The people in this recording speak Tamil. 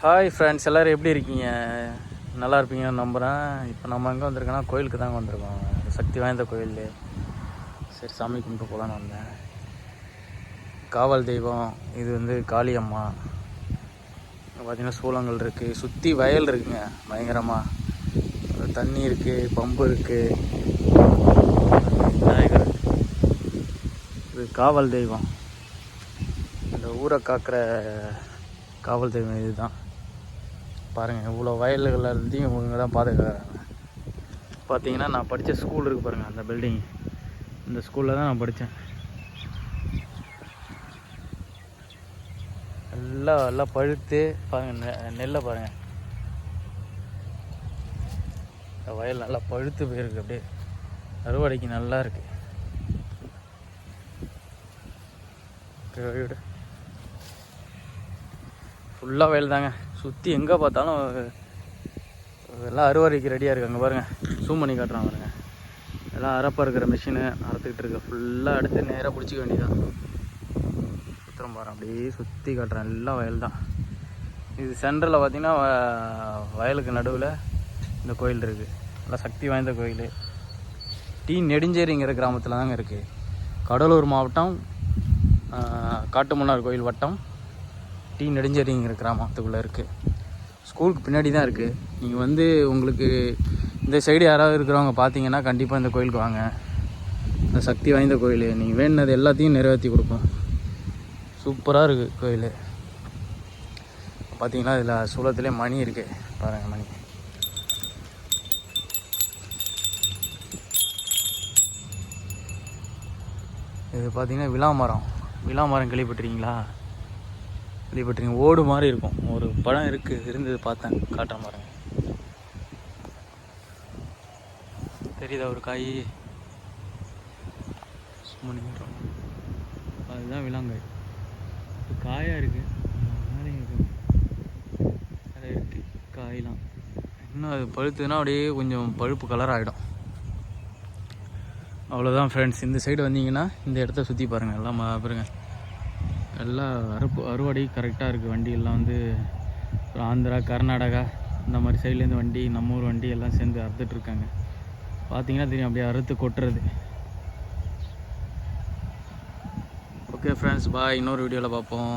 ஹாய் ஃப்ரெண்ட்ஸ், எல்லோரும் எப்படி இருக்கீங்க? நல்லா இருப்பீங்கன்னு நம்புகிறேன். இப்போ நம்ம எங்கே வந்திருக்கோன்னா கோயிலுக்கு தாங்க வந்திருக்கோம். சக்தி வாய்ந்த கோயில். சரி, சாமி கும்பிட்டு போகலான்னு வந்தேன். காவல் தெய்வம் இது வந்து காளியம்மா. பார்த்திங்கன்னா சூளங்கள் இருக்குது, சுற்றி வயல் இருக்குங்க பயங்கரமாக. தண்ணி இருக்குது, பம்பு இருக்குது. விநாயகர் இது காவல் தெய்வம். இந்த ஊரை காக்கிற காவல் தெய்வம் இது தான். பாருங்கள், இவ்வளோ வயல்கள்லையும் இவங்க தான் பாதுகாக்கிறாங்க. பார்த்தீங்கன்னா நான் படித்த ஸ்கூல் இருக்குது பாருங்கள், அந்த பில்டிங். இந்த ஸ்கூலில் தான் நான் படித்தேன். எல்லாம் பழுத்து பாருங்கள், நெல்லை பாருங்கள். இந்த வயல் நல்லா பழுத்து போயிருக்கு, அப்படியே அறுவடைக்கு நல்லா இருக்குது. வீடு ஃபுல்லாக வயல் தாங்க. சுற்றி எங்கே பார்த்தாலும் எல்லாம் அறுவடைக்கு ரெடியாக இருக்குது. அங்கே பாருங்கள், ஜூம் பண்ணி காட்டுறான் பாருங்கள். எல்லாம் அரைப்பாக இருக்கிற மிஷினு அறுத்துக்கிட்டு இருக்கு. ஃபுல்லாக எடுத்து நேராக பிடிச்சிக்க வேண்டியதான். சுத்திரம் பாருங்கள், அப்படியே சுற்றி காட்டுறேன். எல்லாம் வயல் தான். இது சென்டரில் பார்த்திங்கன்னா வயலுக்கு நடுவில் இந்த கோயில் இருக்குது. நல்லா சக்தி வாய்ந்த கோயில். டி நெடுஞ்சேரிங்கிற கிராமத்தில் தாங்க இருக்குது. கடலூர் மாவட்டம் காட்டுமன்னார் கோயில் வட்டம் டி நெடுஞ்சேரிங்கிற கிராமத்துக்குள்ளே இருக்குது. ஸ்கூலுக்கு பின்னாடி தான் இருக்குது. நீங்கள் வந்து உங்களுக்கு இந்த சைடு யாராவது இருக்கிறவங்க பார்த்தீங்கன்னா கண்டிப்பாக இந்த கோயிலுக்கு வாங்க. இந்த சக்தி வாய்ந்த கோயில் நீங்கள் வேணுனது எல்லாத்தையும் நிறைவேற்றி கொடுக்கும். சூப்பராக இருக்குது கோயில். பார்த்தீங்கன்னா இதில் சூளத்திலே மணி இருக்குது பாருங்கள், மணி. இது பார்த்தீங்கன்னா விளாமரம் கேள்விப்பட்டிருக்கீங்களா? கேள்விப்பட்டிருக்கீங்க. ஓடு மாதிரி இருக்கும். ஒரு பழம் இருந்தது, பார்த்தேன், காட்டுறேன் பாருங்க. தெரியுதா ஒரு காய்? அதுதான் விளாங்காய். இப்போ காயாக இருக்குது, அதை இருக்கு காயெலாம். இன்னும் அது பழுத்துதுன்னா அப்படியே கொஞ்சம் பழுப்பு கலர் ஆகிடும். அவ்வளோதான் ஃப்ரெண்ட்ஸ். இந்த சைடு வந்தீங்கன்னா இந்த இடத்த சுற்றி பாருங்கள். எல்லாம் பாருங்கள், எல்லாம் அறுவடை கரெக்டாக இருக்குது. வண்டியெல்லாம் வந்து ஆந்திரா, கர்நாடகா இந்த மாதிரி சைட்லேருந்து வண்டி, நம்ம ஊர் வண்டி எல்லாம் சேர்ந்து அறுத்துட்ருக்காங்க. பார்த்தீங்கன்னா தெரியும், அப்படியே அறுத்து கொட்டுறது. ஓகே ஃப்ரெண்ட்ஸ், பாய். இன்னொரு வீடியோவில் பார்ப்போம்.